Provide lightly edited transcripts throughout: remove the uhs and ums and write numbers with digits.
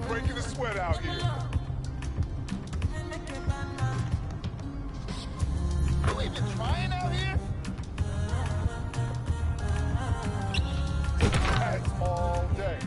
Breaking a sweat out here. You even trying out here? That's all day.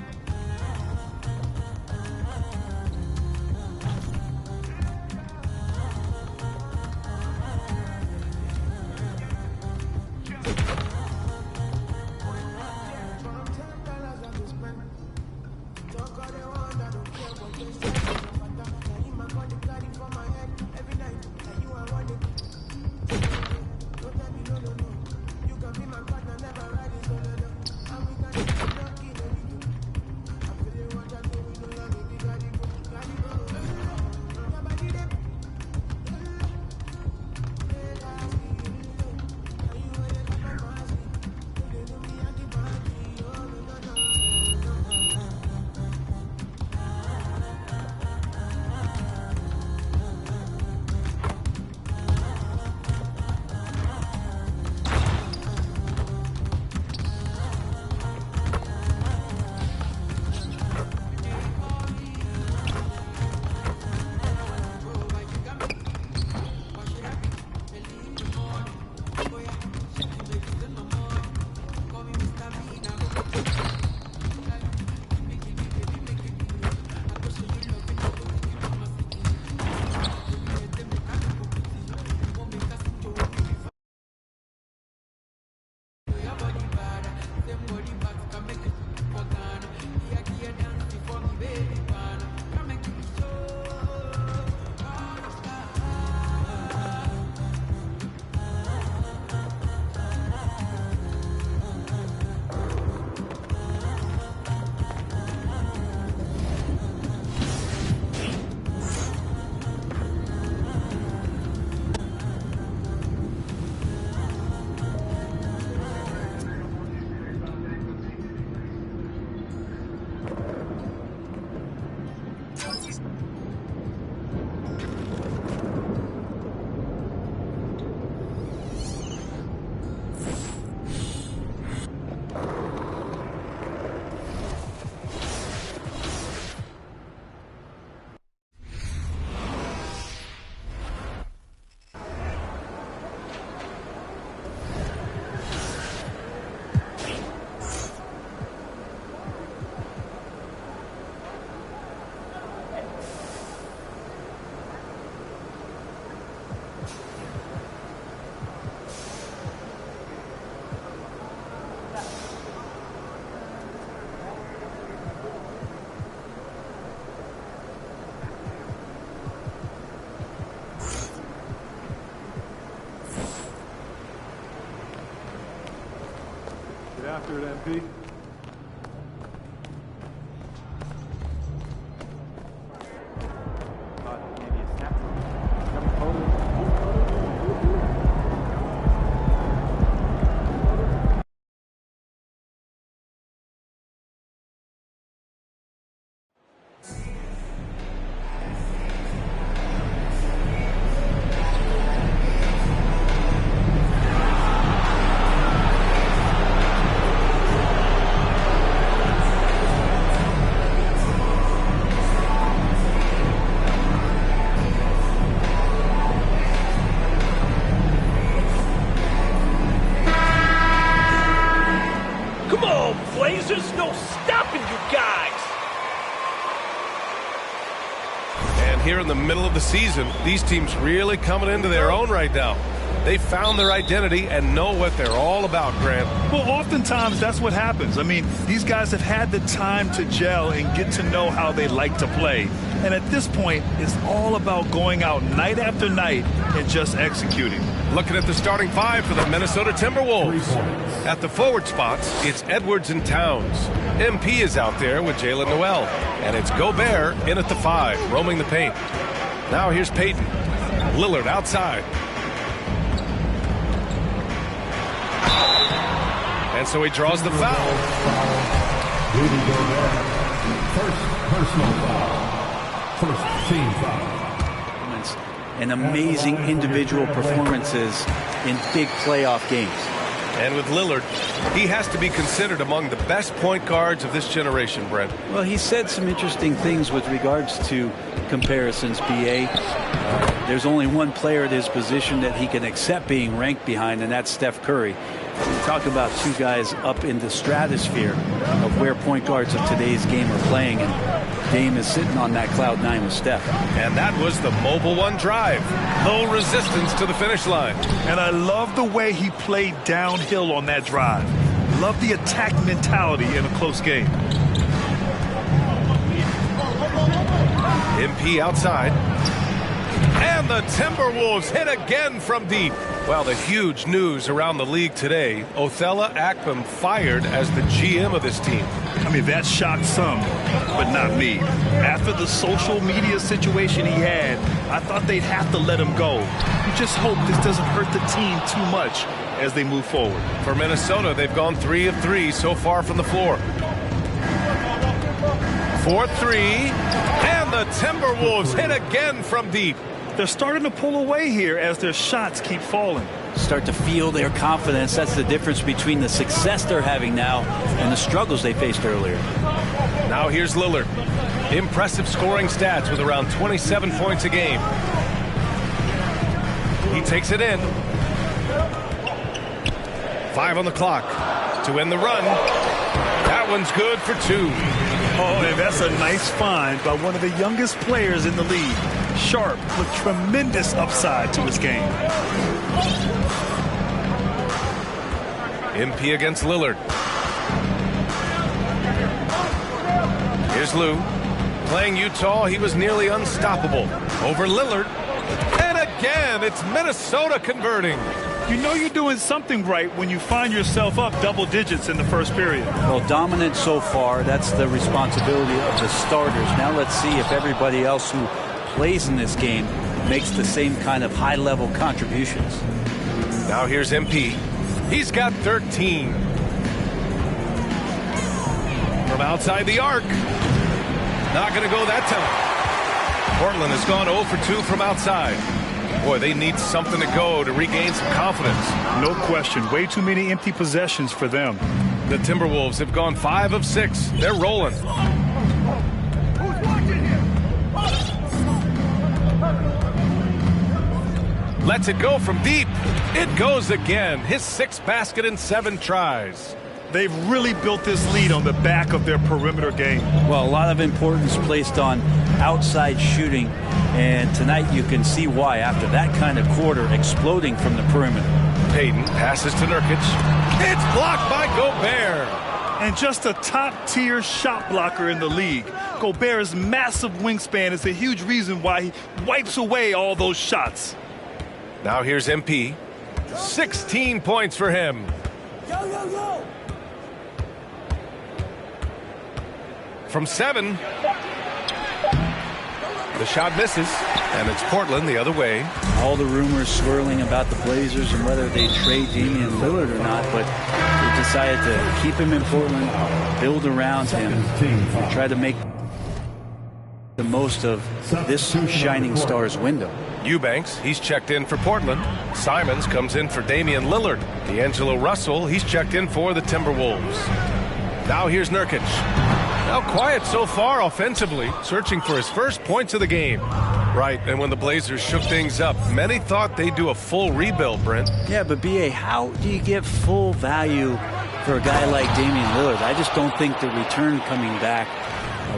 After it, MP. Blazers, no stopping you guys! And here in the middle of the season, these teams really coming into their own right now. They found their identity and know what they're all about, Grant. Well, oftentimes that's what happens. I mean, these guys have had the time to gel and get to know how they like to play. And at this point, it's all about going out night after night and just executing. Looking at the starting five for the Minnesota Timberwolves. At the forward spots, it's Edwards and Towns. MP is out there with Jalen Noel. And it's Gobert in at the 5, roaming the paint. Now here's Payton. Lillard outside. And so he draws the foul. Rudy Gobert. First personal foul. First team foul. And amazing individual performances in big playoff games. And with Lillard, he has to be considered among the best point guards of this generation, Brent. Well, he said some interesting things with regards to comparisons, BA. There's only one player at his position that he can accept being ranked behind, and that's Steph Curry. We talk about two guys up in the stratosphere of where point guards of today's game are playing, and Dame is sitting on that cloud nine with Steph. And that was the Mobile One drive. Low resistance to the finish line. And I love the way he played downhill on that drive. Love the attack mentality in a close game. MP outside. And the Timberwolves hit again from deep. Well, the huge news around the league today, Othella Akpom fired as the GM of this team. I mean, that shocked some, but not me. After the social media situation he had, I thought they'd have to let him go. You just hope this doesn't hurt the team too much as they move forward. For Minnesota, they've gone 3 of 3 so far from the floor. 4-3, and the Timberwolves hit again from deep. They're starting to pull away here as their shots keep falling. Start to feel their confidence. That's the difference between the success they're having now and the struggles they faced earlier. Now here's Lillard. Impressive scoring stats with around 27 points a game. He takes it in. 5 on the clock to end the run. That one's good for 2. Oh, and that's a nice find by one of the youngest players in the league. Sharp with tremendous upside to his game. MP against Lillard. Here's Lou. Playing Utah, he was nearly unstoppable. Over Lillard. And again, it's Minnesota converting. You know you're doing something right when you find yourself up double digits in the first period. Well, dominant so far. That's the responsibility of the starters. Now let's see if everybody else who plays in this game makes the same kind of high-level contributions. Now here's MP. He's got 13. From outside the arc. Not going to go that time. Portland has gone 0 for 2 from outside. Boy, they need something to go to regain some confidence. No question. Way too many empty possessions for them. The Timberwolves have gone 5 of 6. They're rolling. Lets it go from deep. It goes again. His 6th basket in 7 tries. They've really built this lead on the back of their perimeter game. Well, a lot of importance placed on outside shooting, and tonight you can see why after that kind of quarter exploding from the perimeter. Payton passes to Nurkic. It's blocked by Gobert. And just a top-tier shot blocker in the league. Gobert's massive wingspan is a huge reason why he wipes away all those shots. Now here's MP. 16 points for him. Yo, yo, yo! From 7. The shot misses, and it's Portland the other way. All the rumors swirling about the Blazers and whether they trade Damian Lillard or not, but they decided to keep him in Portland, build around him, and try to make the most of this shining star's window. Eubanks, he's checked in for Portland. Simons comes in for Damian Lillard. D'Angelo Russell, he's checked in for the Timberwolves. Now here's Nurkic. Now quiet so far offensively, searching for his first points of the game. Right, and when the Blazers shook things up, many thought they'd do a full rebuild, Brent. Yeah, but BA, how do you get full value for a guy like Damian Lillard? I just don't think the return coming back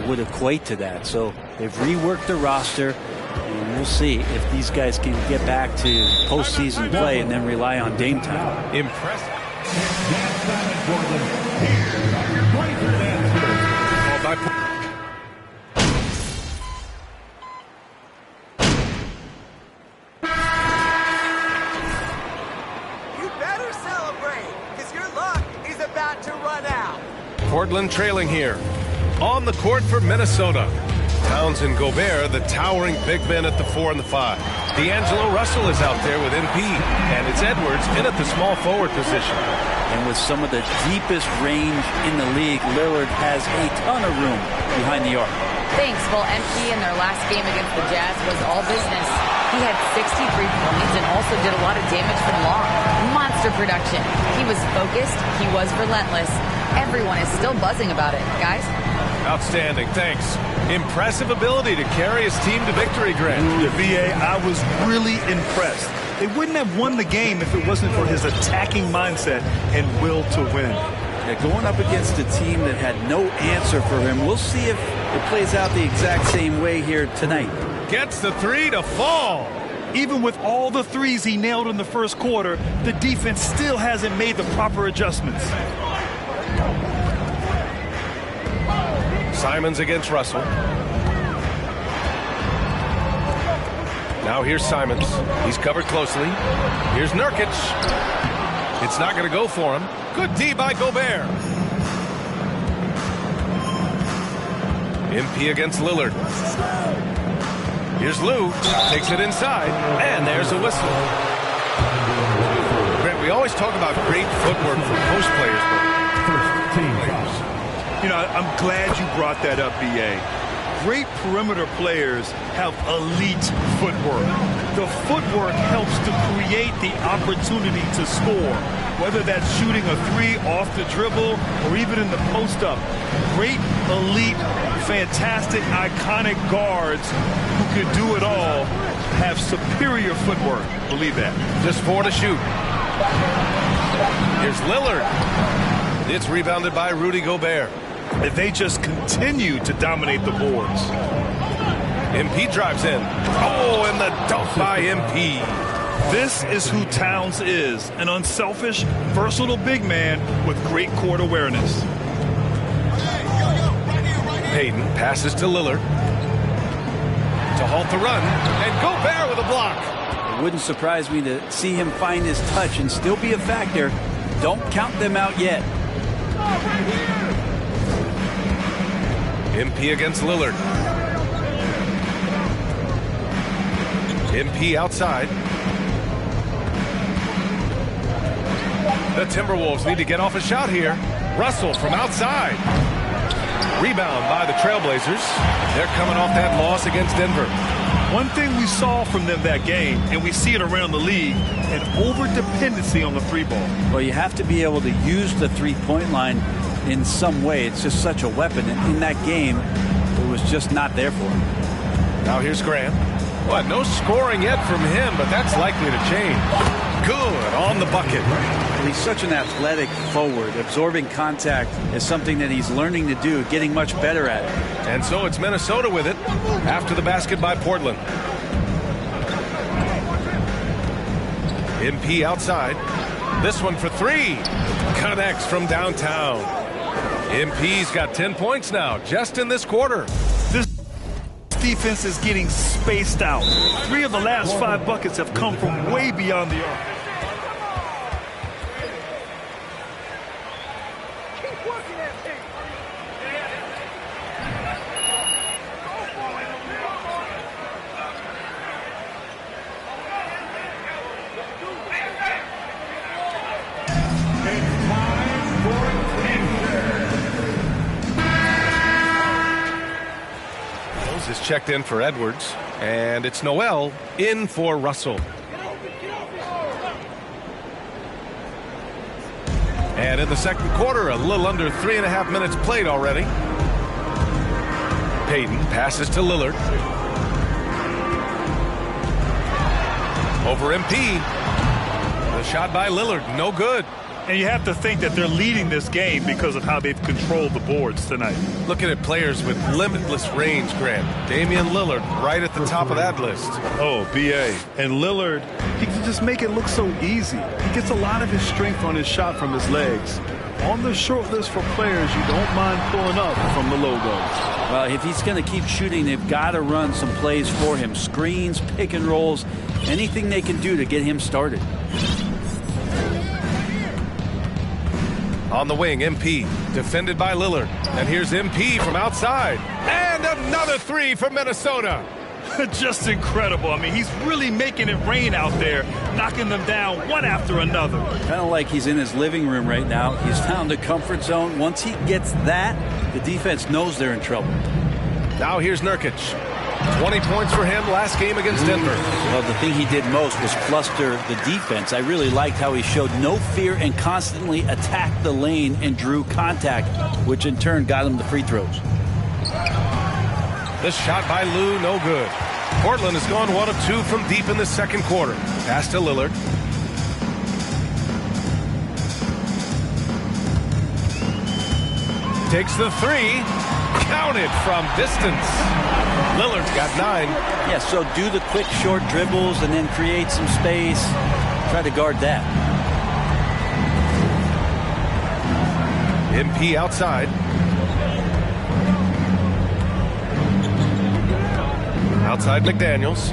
would equate to that. So they've reworked the roster, and we'll see if these guys can get back to postseason play and then rely on Dame time. Impressive. You better celebrate, because your luck is about to run out. Portland trailing here. On the court for Minnesota. Towns and Gobert, the towering big men at the 4 and the 5. D'Angelo Russell is out there with MP, and it's Edwards in at the small forward position. And with some of the deepest range in the league, Lillard has a ton of room behind the arc. Thanks. Well, MP in their last game against the Jazz was all business. He had 63 points and also did a lot of damage from long. Monster production. He was focused. He was relentless. Everyone is still buzzing about it, guys. Outstanding, thanks. Impressive ability to carry his team to victory, Grant. VA, I was really impressed. They wouldn't have won the game if it wasn't for his attacking mindset and will to win. Yeah, going up against a team that had no answer for him. We'll see if it plays out the exact same way here tonight. Gets the three to fall. Even with all the threes he nailed in the first quarter, the defense still hasn't made the proper adjustments. Simons against Russell. Now here's Simons. He's covered closely. Here's Nurkic. It's not going to go for him. Good D by Gobert. MP against Lillard. Here's Lou. Takes it inside. And there's a whistle. Grant, we always talk about great footwork from post players, but First team foul. You know, I'm glad you brought that up, BA. Great perimeter players have elite footwork. The footwork helps to create the opportunity to score, whether that's shooting a three off the dribble or even in the post-up. Great, elite, fantastic, iconic guards who can do it all have superior footwork. Believe that. just 4 to shoot. Here's Lillard. It's rebounded by Rudy Gobert. If they just continue to dominate the boards. MP drives in. Oh, and the dunk by MP. This is who Towns is, an unselfish, versatile big man with great court awareness. Payton passes to Lillard to halt the run, and Gobert with a block. It wouldn't surprise me to see him find his touch and still be a factor. Don't count them out yet. MP against Lillard. MP outside. The Timberwolves need to get off a shot here. Russell from outside. Rebound by the Trailblazers. They're coming off that loss against Denver. One thing we saw from them that game, and we see it around the league, an over-dependency on the three ball. Well, you have to be able to use the three-point line in some way. It's just such a weapon. And in that game, it was just not there for him. Now here's Grant. Well, no scoring yet from him, but that's likely to change. Good on the bucket. He's such an athletic forward. Absorbing contact is something that he's learning to do, getting much better at it. And so it's Minnesota with it after the basket by Portland. MP outside. This one for three. Connects from downtown. MP's got 10 points now just in this quarter. This defense is getting spaced out. 3 of the last 5 buckets have come from way beyond the arc. Is checked in for Edwards, and it's Noel in for Russell. And in the second quarter, a little under 3.5 minutes played already. Payton passes to Lillard. Over MP. The shot by Lillard, no good. And you have to think that they're leading this game because of how they've controlled the boards tonight. Looking at players with limitless range, Grant. Damian Lillard right at the top of that list. Oh, BA. And Lillard, he can just make it look so easy. He gets a lot of his strength on his shot from his legs. On the short list for players you don't mind pulling up from the logos. Well, if he's going to keep shooting, they've got to run some plays for him. Screens, pick and rolls, anything they can do to get him started. On the wing, MP, defended by Lillard. And here's MP from outside. And another three for Minnesota. Just incredible. I mean, he's really making it rain out there, knocking them down one after another. Kind of like he's in his living room right now. He's found a comfort zone. Once he gets that, the defense knows they're in trouble. Now here's Nurkic. 20 points for him last game against Denver. Well, the thing he did most was fluster the defense. I really liked how he showed no fear and constantly attacked the lane and drew contact, which in turn got him the free throws. This shot by Lou, no good. Portland has gone 1 of 2 from deep in the second quarter. Pass to Lillard. Takes the three. Counted from distance. Lillard's got 9. Yeah, so do the quick short dribbles and then create some space. Try to guard that. MP outside. Outside McDaniels.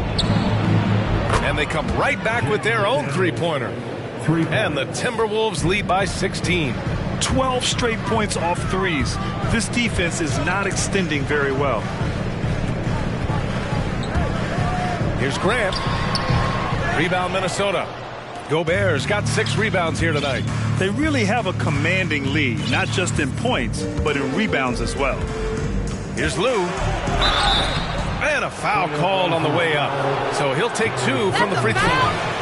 And they come right back with their own three-pointer. And the Timberwolves lead by 16. 12 straight points off threes. This defense is not extending very well. Here's Grant. Rebound Minnesota. Gobert's got 6 rebounds here tonight. They really have a commanding lead, not just in points, but in rebounds as well. Here's Lou. And a foul called on the way up. So he'll take 2 from the free throw line.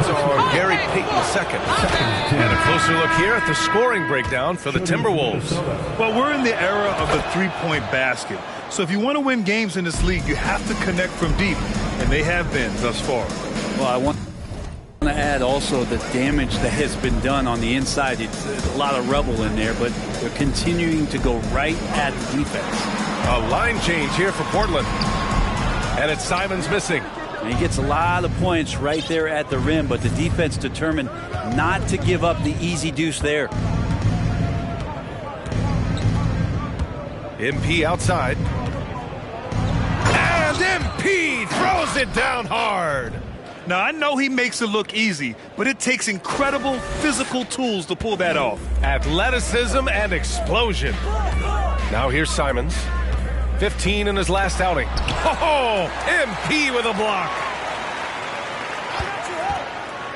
So Gary Payton second. And a closer look here at the scoring breakdown for the Timberwolves. Well, we're in the era of the three-point basket. So if you want to win games in this league, you have to connect from deep. And they have been thus far. Well, I want to add also the damage that has been done on the inside. It's a lot of rubble in there, but they're continuing to go right at the defense. A line change here for Portland. And it's Simons missing. And he gets a lot of points right there at the rim, but the defense determined not to give up the easy deuce there. MP outside. And MP throws it down hard. Now, I know he makes it look easy, but it takes incredible physical tools to pull that off. Athleticism and explosion. Now here's Simons. 15 in his last outing. Oh, MP with a block.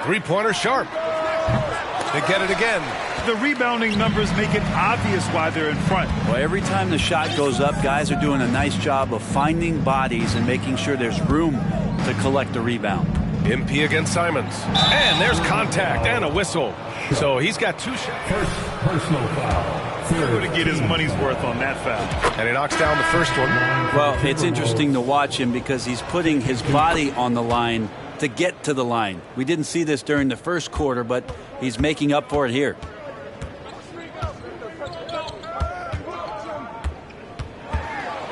Three-pointer Sharp. They get it again. The rebounding numbers make it obvious why they're in front. Well, every time the shot goes up, guys are doing a nice job of finding bodies and making sure there's room to collect the rebound. MP against Simons. And there's contact and a whistle. So he's got 2 shots. First personal foul. Going to get his money's worth on that foul. And he knocks down the first one. Well, it's interesting to watch him because he's putting his body on the line to get to the line. We didn't see this during the first quarter, but he's making up for it here.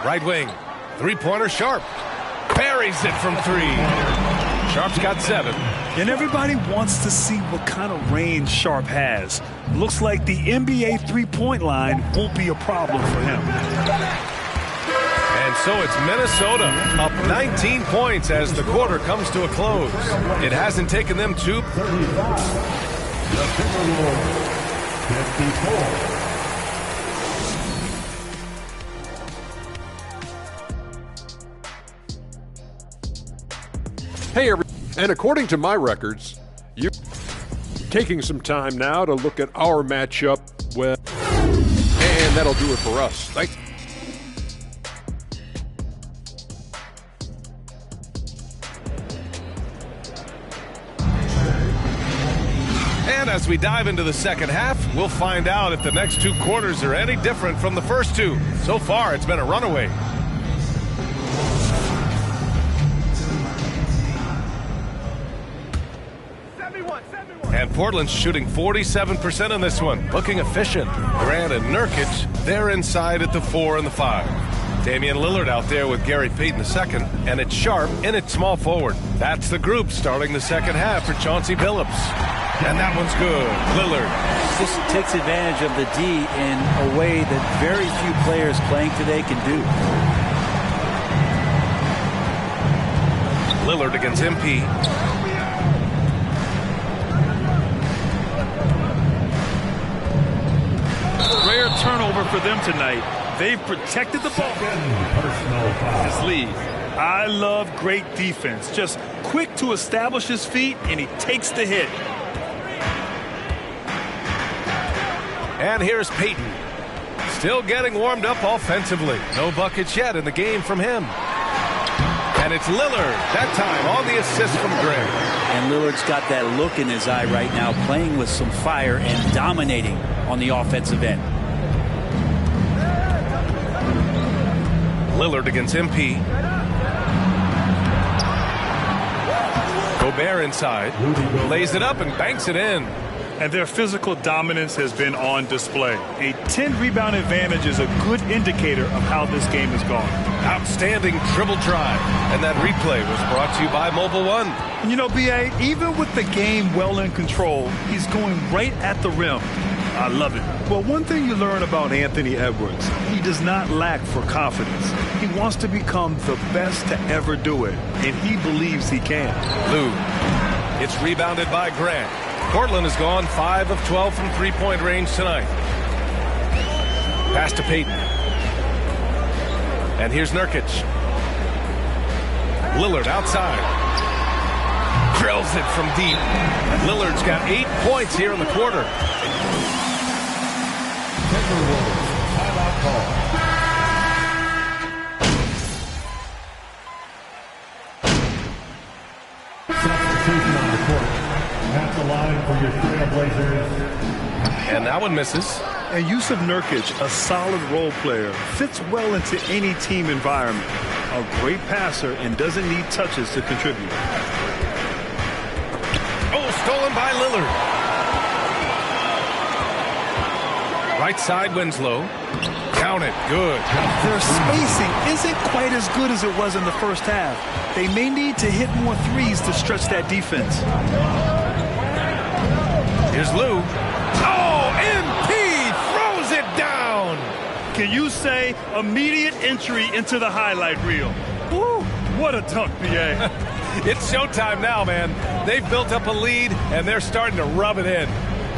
Right wing. Three-pointer Sharp. Buries it from 3. Sharp's got 7. And everybody wants to see what kind of range Sharp has. Looks like the NBA three-point line won't be a problem for him. And so it's Minnesota up 19 points as the quarter comes to a close. It hasn't taken them 2. 35. The Timberwolves 54. Hey, and according to my records, you're taking some time now to look at our matchup with, and that'll do it for us. Thanks. And as we dive into the second half, we'll find out if the next 2 quarters are any different from the first 2. So far, it's been a runaway. And Portland's shooting 47% in this one, looking efficient. Grant and Nurkic, they're inside at the 4 and the 5. Damian Lillard out there with Gary Payton II, and it's Sharp in at small forward. That's the group starting the second half for Chauncey Billups. And that one's good. Lillard. This takes advantage of the D in a way that very few players playing today can do. Lillard against MP. Rare turnover for them tonight. They've protected the ball. Personal foul. This lead. I love great defense. Just quick to establish his feet, and he takes the hit. And here's Payton. Still getting warmed up offensively. No buckets yet in the game from him. And it's Lillard, that time on the assist from Greg. And Lillard's got that look in his eye right now, playing with some fire and dominating on the offensive end. Lillard against MP. Gobert inside. Lays it up and banks it in. And their physical dominance has been on display. A 10-rebound advantage is a good indicator of how this game has gone. Outstanding dribble drive. And that replay was brought to you by Mobile One. And you know, B.A., even with the game well in control, he's going right at the rim. I love it. Well, one thing you learn about Anthony Edwards, he does not lack for confidence. He wants to become the best to ever do it, and he believes he can. Lou. It's rebounded by Grant. Portland has gone 5 of 12 from three-point range tonight. Pass to Payton. And here's Nurkic. Lillard outside. Drills it from deep. Lillard's got 8 points here in the quarter. Timeout call. Substitution on the court. At the line for your Trailblazers. And that one misses. And Yusuf Nurkic, a solid role player, fits well into any team environment. A great passer and doesn't need touches to contribute. Oh, stolen by Lillard. Right side, Winslow. Count it. Good. Their spacing isn't quite as good as it was in the first half. They may need to hit more threes to stretch that defense. Here's Lou. Oh, MP throws it down. Can you say immediate entry into the highlight reel? Woo, what a dunk, B.A. It's showtime now, man. They've built up a lead, and they're starting to rub it in.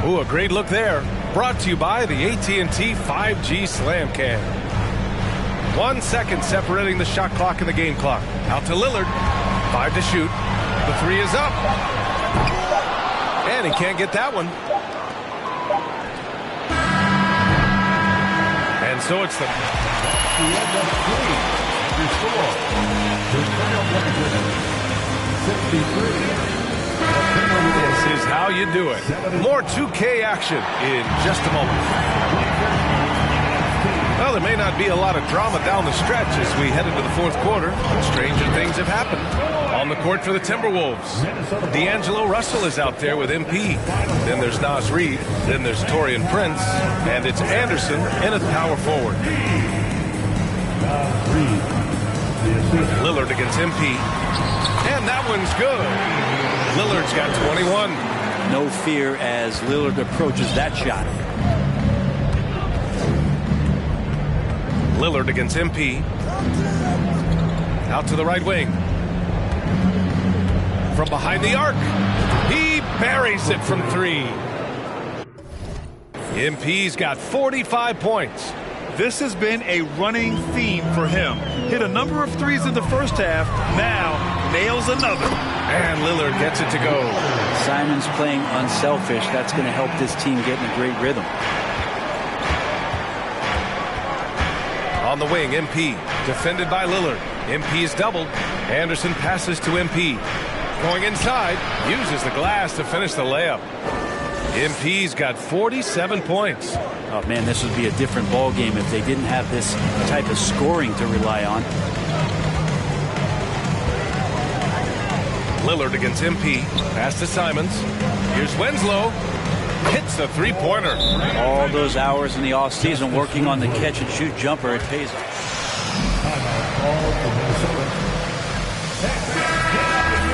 Ooh, a great look there. Brought to you by the AT&T 5G Slam Cam. 1 second separating the shot clock and the game clock. Out to Lillard. 5 to shoot. The 3 is up. And he can't get that one. And so it's the end of 3. Your score. The Trailblazers 63. This is how you do it. More 2K action in just a moment. Well, there may not be a lot of drama down the stretch as we head into the fourth quarter, but stranger things have happened. On the court for the Timberwolves, D'Angelo Russell is out there with MP. Then there's Naz Reid. Then there's Taurean Prince. And it's Anderson in at power forward. Lillard against MP. And that one's good. Lillard's got 21. No fear as Lillard approaches that shot. Lillard against MP. Out to the right wing. From behind the arc. He buries it from 3. MP's got 45 points. This has been a running theme for him. Hit a number of threes in the first half. Now nails another. And Lillard gets it to go. Simons playing unselfish. That's going to help this team get in a great rhythm. On the wing, MP. Defended by Lillard. MP is doubled. Anderson passes to MP. Going inside. Uses the glass to finish the layup. MP's got 47 points. Oh, man, this would be a different ball game if they didn't have this type of scoring to rely on. Lillard against MP. Pass to Simons. Here's Winslow. Hits the three-pointer. All those hours in the offseason working on the catch-and-shoot jumper, it pays off.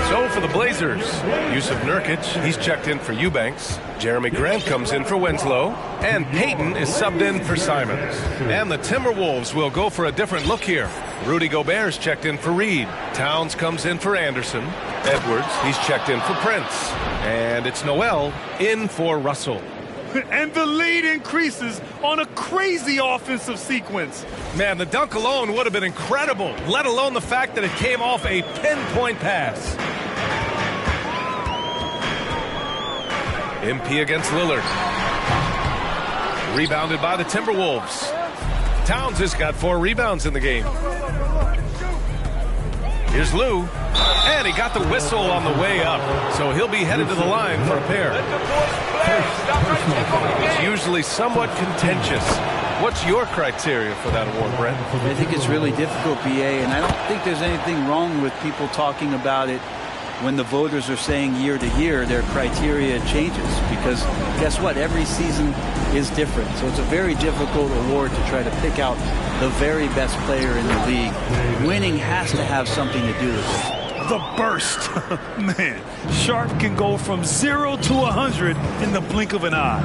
So for the Blazers, Yusuf Nurkic, he's checked in for Eubanks. Jeremy Grant comes in for Winslow. And Payton is subbed in for Simons. And the Timberwolves will go for a different look here. Rudy Gobert's checked in for Reid. Towns comes in for Anderson. Edwards, he's checked in for Prince. And it's Noel in for Russell. And the lead increases on a crazy offensive sequence. Man, the dunk alone would have been incredible, let alone the fact that it came off a pinpoint pass. MP against Lillard. Rebounded by the Timberwolves. Towns has got 4 rebounds in the game. Here's Lou, and he got the whistle on the way up, so he'll be headed to the line for a pair. It's usually somewhat contentious. What's your criteria for that award, Brent? I think it's really difficult, BA, and I don't think there's anything wrong with people talking about it when the voters are saying year to year their criteria changes, because guess what? Every season is different. So it's a very difficult award to try to pick out the very best player in the league. Winning has to have something to do with it. The burst. Man, Sharp can go from 0 to 100 in the blink of an eye.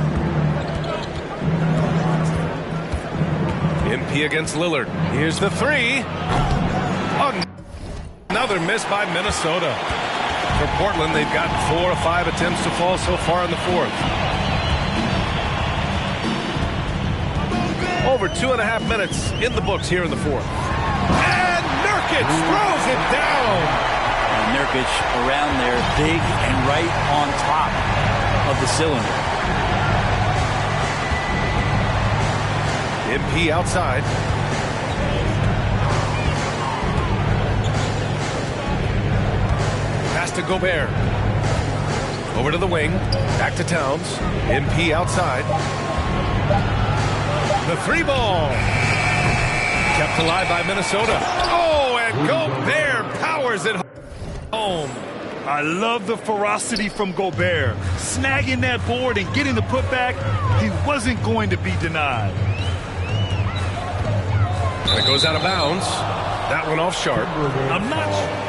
MP against Lillard. Here's the 3. Another miss by Minnesota. For Portland, they've gotten 4 of 5 attempts to fall so far in the 4th. Over 2.5 minutes in the books here in the 4th. And Nurkic throws it down. And Nurkic around there, big and right on top of the cylinder. MP outside. Pass to Gobert. Over to the wing. Back to Towns. MP outside. The 3 ball. Kept alive by Minnesota. Oh, and Gobert powers it home. I love the ferocity from Gobert. Snagging that board and getting the putback, he wasn't going to be denied. And it goes out of bounds. That one off Sharp. I'm not sure.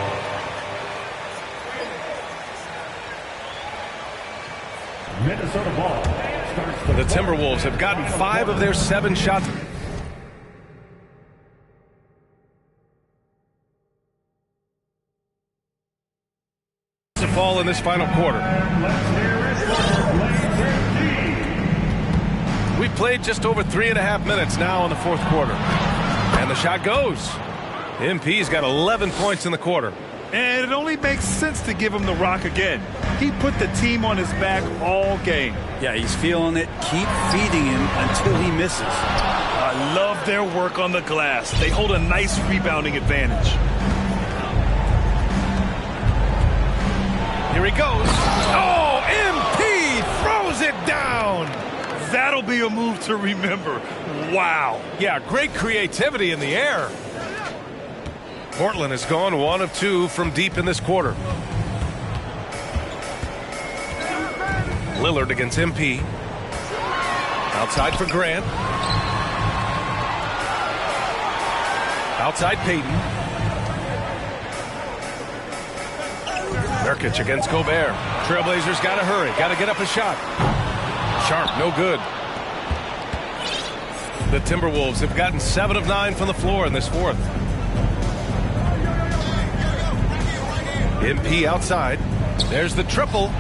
Minnesota ball. The Timberwolves have gotten 5 of their 7 shots to fall in this final quarter. We've played just over 3.5 minutes now in the 4th quarter. And the shot goes. MP's got 11 points in the quarter. And it only makes sense to give him the rock again. He put the team on his back all game. Yeah, he's feeling it. Keep feeding him until he misses. I love their work on the glass. They hold a nice rebounding advantage. Here he goes. Oh, MP throws it down. That'll be a move to remember. Wow. Yeah, great creativity in the air. Portland has gone 1 of 2 from deep in this quarter. Lillard against MP. Outside for Grant. Outside Payton. Nurkic against Gobert. Trailblazers got to hurry. Got to get up a shot. Sharp, no good. The Timberwolves have gotten 7 of 9 from the floor in this 4th. MP outside. There's the triple.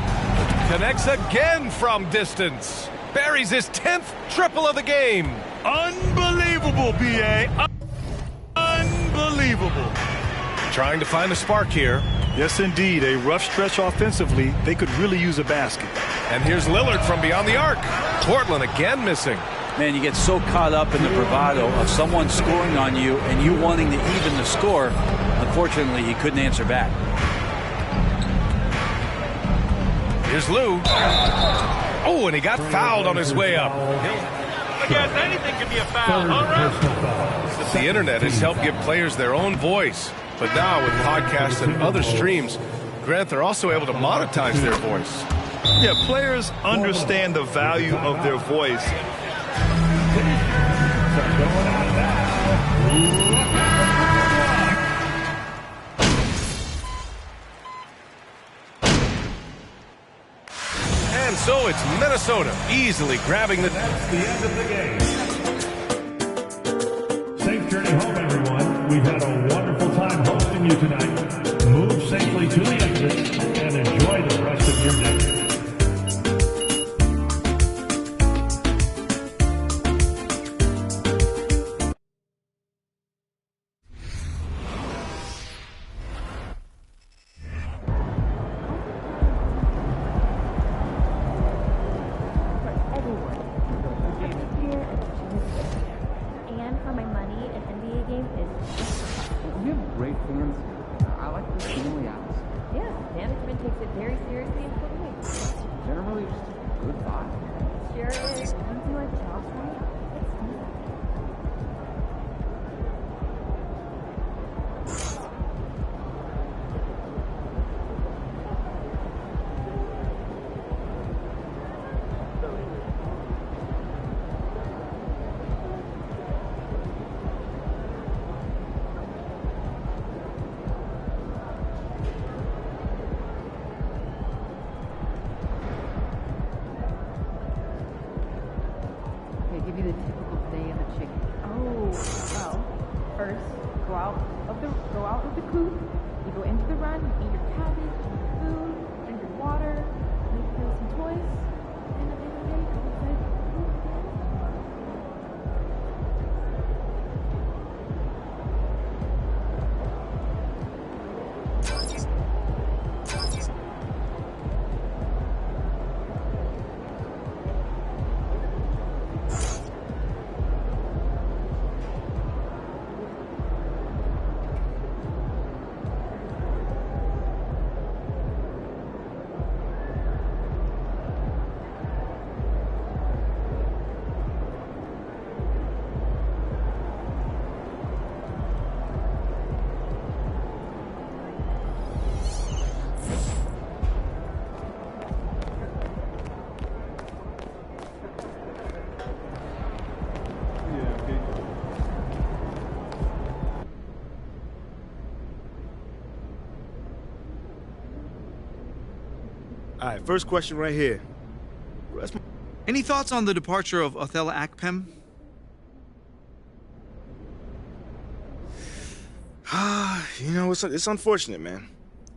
Connects again from distance. Buries his 10th triple of the game. Unbelievable, B.A. Unbelievable. Trying to find a spark here. Yes, indeed. A rough stretch offensively. They could really use a basket. And here's Lillard from beyond the arc. Portland again missing. Man, you get so caught up in the bravado of someone scoring on you and you wanting to even the score. Unfortunately, he couldn't answer back. Here's Lou. Oh, and he got fouled on his way up. I guess anything can be a foul, huh, Ralph? The internet has helped give players their own voice. But now with podcasts and other streams, Grant, they're also able to monetize their voice. Yeah, players understand the value of their voice. And so it's Minnesota easily grabbing the end of the game. Safe journey home, everyone. We've had a wonderful time hosting you tonight. Move safely to the exit and enjoy the rest of your day. takes it very seriously in Puerto Rico. Generally, just a good vibe. Sure is. Once you like Josh right, it's easy. Give you the typical day in the chicken. Oh, well, first, go out of the coop, you go into the run, you eat your cabbage, eat your food, drink your water, maybe play with some toys, and at the end of the day, go inside. All right, first question right here. Any thoughts on the departure of Othello Akpem? You know, it's unfortunate, man.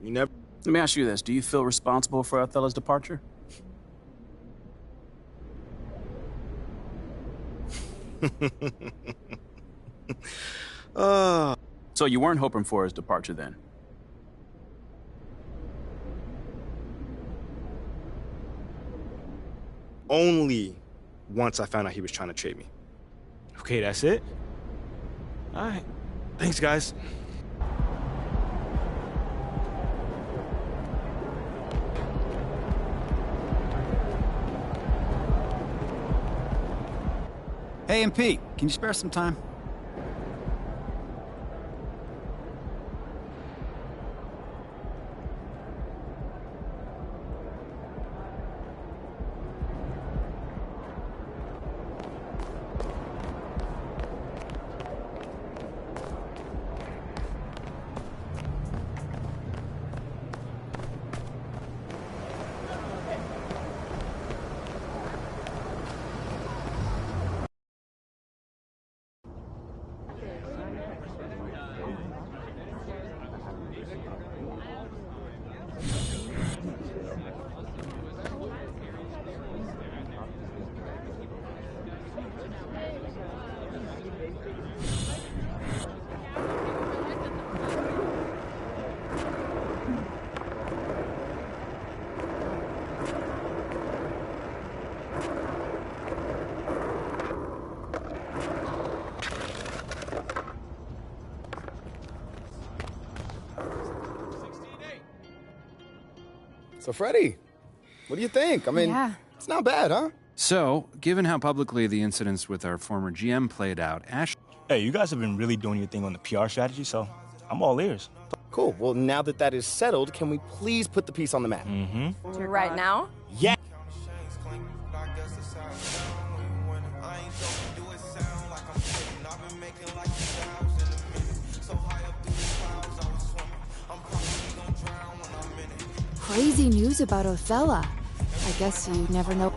You never. Let me ask you this. Do you feel responsible for Othello's departure? So you weren't hoping for his departure then? Only once I found out he was trying to trade me. Okay, that's it? All right. Thanks, guys. Hey, MP, can you spare some time? So, Freddie, what do you think? I mean, it's not bad, huh? So, given how publicly the incidents with our former GM played out, Ash... Hey, you guys have been really doing your thing on the PR strategy, so I'm all ears. Cool. Well, now that that is settled, can we please put the piece on the map? Mm-hmm. Right now? Yeah. Crazy news about Othello. I guess you never know.